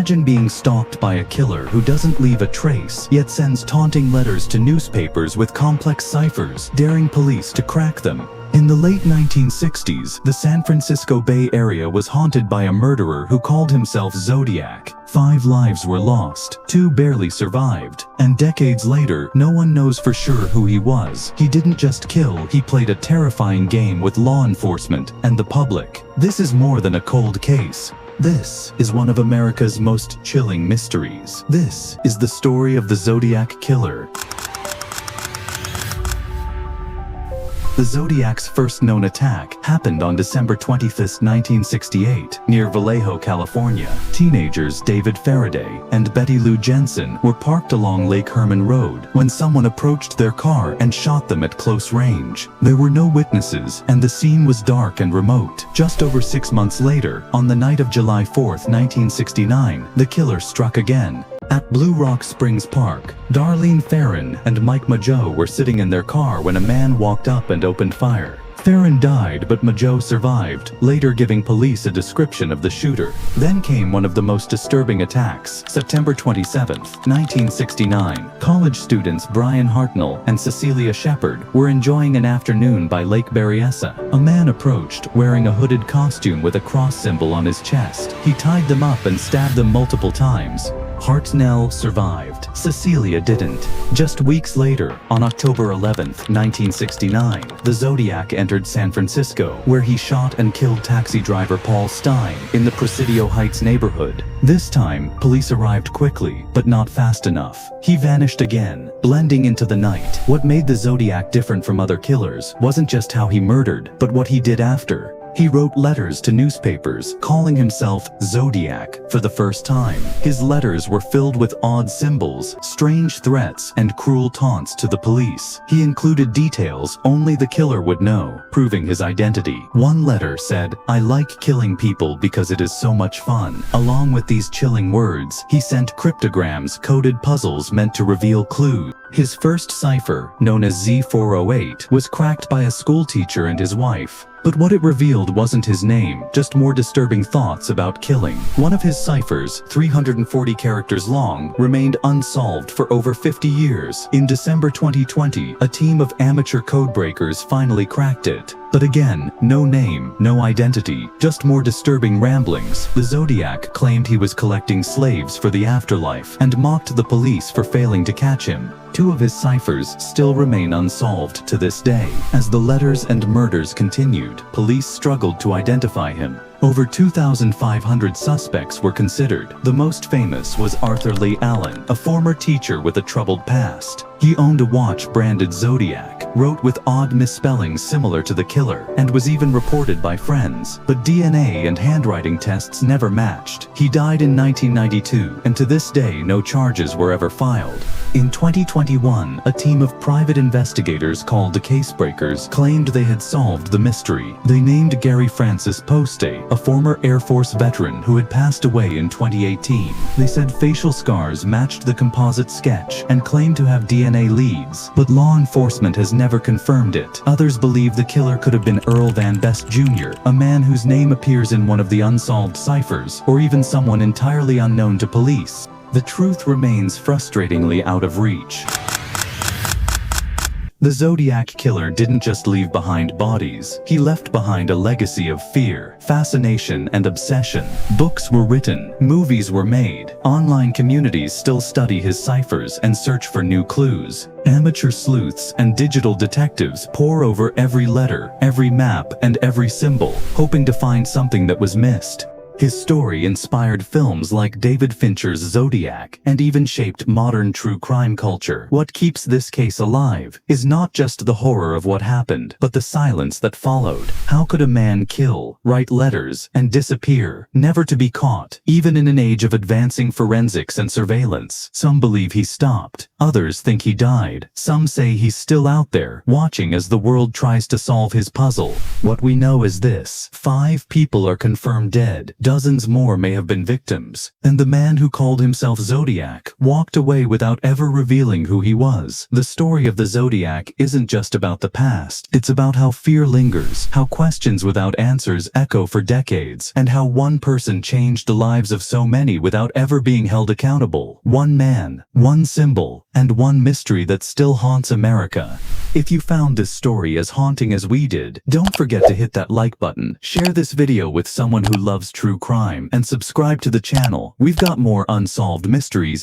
Imagine being stalked by a killer who doesn't leave a trace, yet sends taunting letters to newspapers with complex ciphers, daring police to crack them. In the late 1960s, the San Francisco Bay Area was haunted by a murderer who called himself Zodiac. 5 lives were lost, 2 barely survived, and decades later, no one knows for sure who he was. He didn't just kill, he played a terrifying game with law enforcement and the public. This is more than a cold case. This is one of America's most chilling mysteries. This is the story of the Zodiac Killer. The Zodiac's first known attack happened on December 25, 1968, near Vallejo, California. Teenagers David Faraday and Betty Lou Jensen were parked along Lake Herman Road when someone approached their car and shot them at close range. There were no witnesses, and the scene was dark and remote. Just over 6 months later, on the night of July 4, 1969, the killer struck again. At Blue Rock Springs Park, Darlene Farron and Mike Mageau were sitting in their car when a man walked up and opened fire. Farron died, but Mageau survived, later giving police a description of the shooter. Then came one of the most disturbing attacks. September 27, 1969, college students Brian Hartnell and Cecilia Shepard were enjoying an afternoon by Lake Berryessa. A man approached, wearing a hooded costume with a cross symbol on his chest. He tied them up and stabbed them multiple times. Hartnell survived. Cecilia didn't. Just weeks later, on October 11, 1969, the Zodiac entered San Francisco, where he shot and killed taxi driver Paul Stein in the Presidio Heights neighborhood. This time, police arrived quickly, but not fast enough. He vanished again, blending into the night. What made the Zodiac different from other killers wasn't just how he murdered, but what he did after. He wrote letters to newspapers, calling himself Zodiac for the first time. His letters were filled with odd symbols, strange threats, and cruel taunts to the police. He included details only the killer would know, proving his identity. One letter said, "I like killing people because it is so much fun." Along with these chilling words, he sent cryptograms, coded puzzles meant to reveal clues. His first cipher, known as Z408, was cracked by a schoolteacher and his wife. But what it revealed wasn't his name, just more disturbing thoughts about killing. One of his ciphers, 340 characters long, remained unsolved for over 50 years. In December 2020, a team of amateur codebreakers finally cracked it. But again, no name, no identity, just more disturbing ramblings. The Zodiac claimed he was collecting slaves for the afterlife and mocked the police for failing to catch him. 2 of his ciphers still remain unsolved to this day. As the letters and murders continued, police struggled to identify him. Over 2,500 suspects were considered. The most famous was Arthur Lee Allen, a former teacher with a troubled past. He owned a watch branded Zodiac, wrote with odd misspellings similar to the killer, and was even reported by friends. But DNA and handwriting tests never matched. He died in 1992, and to this day no charges were ever filed. In 2021, a team of private investigators called the Casebreakers claimed they had solved the mystery. They named Gary Francis Poste, a former Air Force veteran who had passed away in 2018. They said facial scars matched the composite sketch and claimed to have DNA leads, but law enforcement has never confirmed it. Others believe the killer could have been Earl Van Best Jr., a man whose name appears in one of the unsolved ciphers, or even someone entirely unknown to police. The truth remains frustratingly out of reach. The Zodiac Killer didn't just leave behind bodies. He left behind a legacy of fear, fascination, and obsession. Books were written, movies were made, online communities still study his ciphers and search for new clues. Amateur sleuths and digital detectives pore over every letter, every map, and every symbol, hoping to find something that was missed. His story inspired films like David Fincher's Zodiac and even shaped modern true crime culture. What keeps this case alive is not just the horror of what happened, but the silence that followed. How could a man kill, write letters, and disappear, never to be caught, even in an age of advancing forensics and surveillance? Some believe he stopped. Others think he died. Some say he's still out there, watching as the world tries to solve his puzzle. What we know is this: 5 people are confirmed dead. dozens more may have been victims, and the man who called himself Zodiac walked away without ever revealing who he was. The story of the Zodiac isn't just about the past. It's about how fear lingers, how questions without answers echo for decades, and how one person changed the lives of so many without ever being held accountable. One man, one symbol, and one mystery that still haunts America. If you found this story as haunting as we did, don't forget to hit that like button, share this video with someone who loves true crime, and subscribe to the channel. We've got more unsolved mysteries